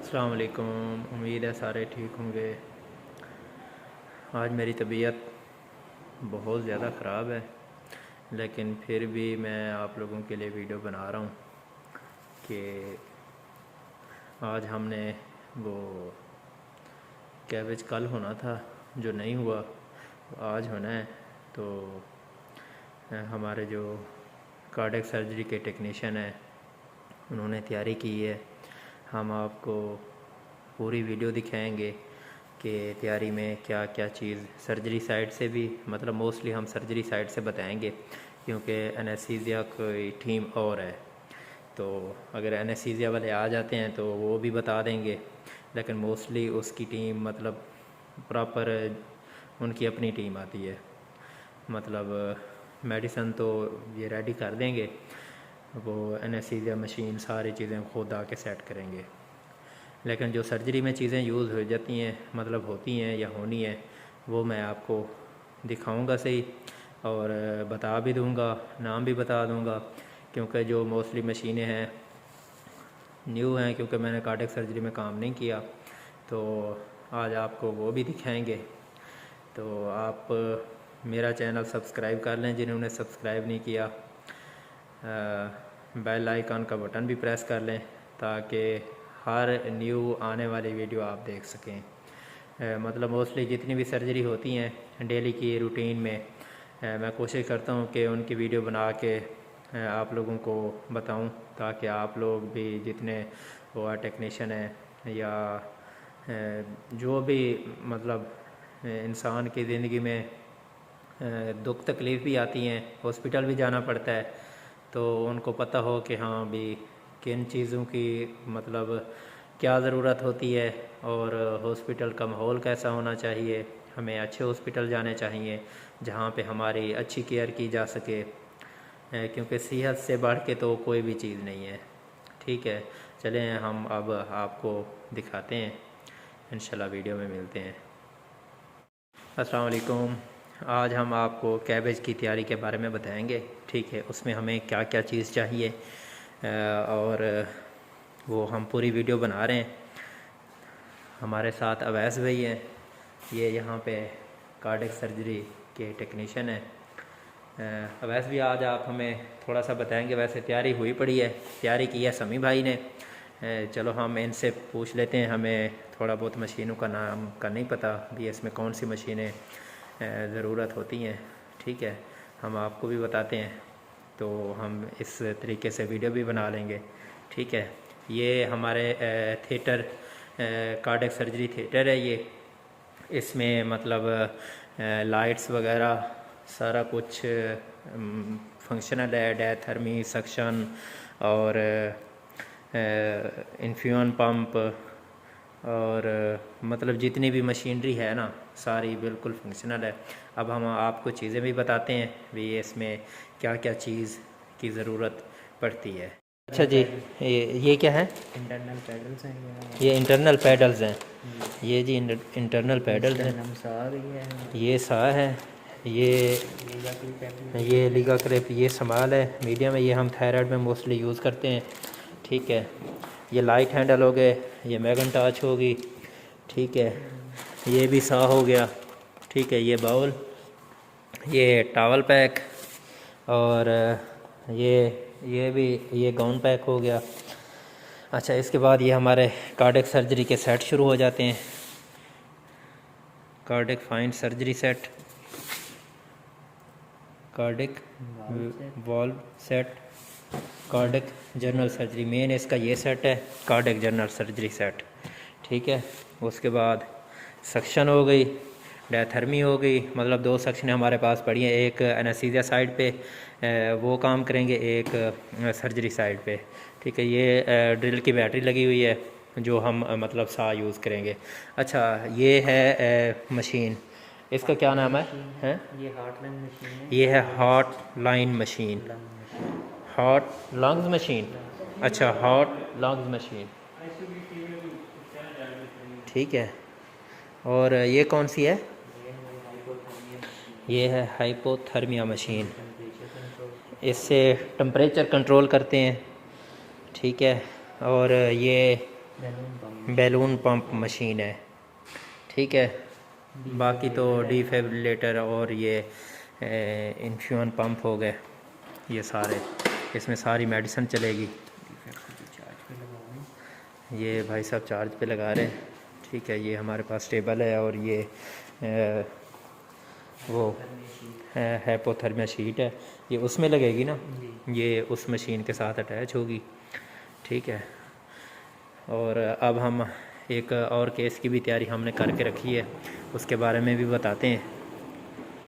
अस्सलाम वालेकुम। उम्मीद है सारे ठीक होंगे। आज मेरी तबीयत बहुत ज़्यादा ख़राब है, लेकिन फिर भी मैं आप लोगों के लिए वीडियो बना रहा हूँ कि आज हमने वो कैबेज कल होना था जो नहीं हुआ, आज होना है। तो हमारे जो कार्डियक सर्जरी के टेक्नीशियन हैं उन्होंने तैयारी की है। हम आपको पूरी वीडियो दिखाएंगे कि तैयारी में क्या क्या चीज़ सर्जरी साइड से भी, मतलब मोस्टली हम सर्जरी साइड से बताएंगे क्योंकि एनेस्थीसिया की टीम और है। तो अगर एनेस्थीसिया वाले आ जाते हैं तो वो भी बता देंगे, लेकिन मोस्टली उसकी टीम मतलब प्रॉपर उनकी अपनी टीम आती है। मतलब मेडिसन तो ये रेडी कर देंगे, वो एनेस्थीसिया मशीन सारी चीज़ें खुद आके सेट करेंगे। लेकिन जो सर्जरी में चीज़ें यूज़ हो जाती हैं, मतलब होती हैं या होनी है, वो मैं आपको दिखाऊंगा सही और बता भी दूंगा, नाम भी बता दूंगा। क्योंकि जो मोस्टली मशीनें हैं न्यू हैं, क्योंकि मैंने कार्डियक सर्जरी में काम नहीं किया, तो आज आपको वो भी दिखाएंगे। तो आप मेरा चैनल सब्सक्राइब कर लें जिन्होंने सब्सक्राइब नहीं किया, बेल आइकन का बटन भी प्रेस कर लें ताकि हर न्यू आने वाली वीडियो आप देख सकें। मतलब मोस्टली जितनी भी सर्जरी होती हैं डेली की रूटीन में, मैं कोशिश करता हूँ कि उनकी वीडियो बना के आप लोगों को बताऊँ, ताकि आप लोग भी जितने वो टेक्नीशियन हैं या जो भी मतलब इंसान की ज़िंदगी में दुख तकलीफ़ भी आती हैं, हॉस्पिटल भी जाना पड़ता है, तो उनको पता हो कि हाँ भी किन चीज़ों की मतलब क्या ज़रूरत होती है और हॉस्पिटल का माहौल कैसा होना चाहिए। हमें अच्छे हॉस्पिटल जाने चाहिए जहाँ पे हमारी अच्छी केयर की जा सके, क्योंकि सेहत से बढ़ के तो कोई भी चीज़ नहीं है। ठीक है, चलें हम अब आपको दिखाते हैं, इंशाल्लाह वीडियो में मिलते हैं। अस्सलाम वालेकुम। आज हम आपको कैबेज की तैयारी के बारे में बताएंगे। ठीक है, उसमें हमें क्या क्या चीज़ चाहिए और वो हम पूरी वीडियो बना रहे हैं। हमारे साथ अवैस भाई हैं, ये यहाँ पे कार्डियक सर्जरी के टेक्नीशियन हैं। अवैस भी आज आप हमें थोड़ा सा बताएंगे। वैसे तैयारी हुई पड़ी है, तैयारी की है समी भाई ने। चलो हम इनसे पूछ लेते हैं, हमें थोड़ा बहुत मशीनों का नाम का नहीं पता भी, इसमें कौन सी मशीनें ज़रूरत होती हैं। ठीक है, हम आपको भी बताते हैं, तो हम इस तरीके से वीडियो भी बना लेंगे। ठीक है, ये हमारे थिएटर कार्डियक सर्जरी थिएटर है ये। इसमें मतलब लाइट्स वगैरह सारा कुछ फंक्शनल है, डायथर्मी, सक्शन और इन्फ्यूजन पंप और मतलब जितनी भी मशीनरी है ना सारी बिल्कुल फंक्शनल है। अब हम आपको चीज़ें भी बताते हैं भी इसमें क्या क्या चीज़ की ज़रूरत पड़ती है। अच्छा जी, ये क्या है? इंटरनल पैडल्स हैं ये इंटरनल पैडल्स हैं। ये जी इंटरनल पैडल्स हैं। ये सा है, ये लीगा क्रेप, ये समाल है मीडियम है, ये हम थायराइड में मोस्टली यूज़ करते हैं। ठीक है, ये लाइट हैंडल हो गए, ये मैगनटाच होगी। ठीक है, ये भी सा हो गया। ठीक है, ये बाउल, ये टावल पैक और ये भी ये गाउन पैक हो गया। अच्छा, इसके बाद ये हमारे कार्डियक सर्जरी के सेट शुरू हो जाते हैं। Cardiac fine surgery set, cardiac valve set, cardiac general surgery main इसका ये सेट है, कार्डियक जनरल सर्जरी सेट। ठीक है, उसके बाद सक्शन हो गई, डायथर्मी हो गई, मतलब दो सक्शन हमारे पास पड़ी हैं, एक एनेस्थीसिया साइड पे वो काम करेंगे, एक सर्जरी साइड पे। ठीक है, ये ड्रिल की बैटरी लगी हुई है जो हम मतलब सा यूज़ करेंगे। अच्छा, ये है मशीन, इसका क्या नाम है? ये हार्ट लाइन मशीन है। ये है heart line machine, heart lungs machine. अच्छा, हार्ट लंग्स मशीन। ठीक है, और ये कौन सी है? ये है हाइपोथर्मिया मशीन, इससे टेम्परेचर कंट्रोल करते हैं। ठीक है, और ये बैलून पंप मशीन है, ठीक है। बाकी तो डिफिब्रिलेटर और ये इन्फ्यूजन पंप हो गए, ये सारे, इसमें सारी मेडिसिन चलेगी। ये भाई साहब चार्ज पे लगा रहे हैं, ठीक है। ये हमारे पास टेबल है और ये वो हाइपोथर्मिया शीट है, ये उसमें लगेगी ना, ये उस मशीन के साथ अटैच होगी, ठीक है। और अब हम एक और केस की भी तैयारी हमने करके रखी है, उसके बारे में भी बताते हैं।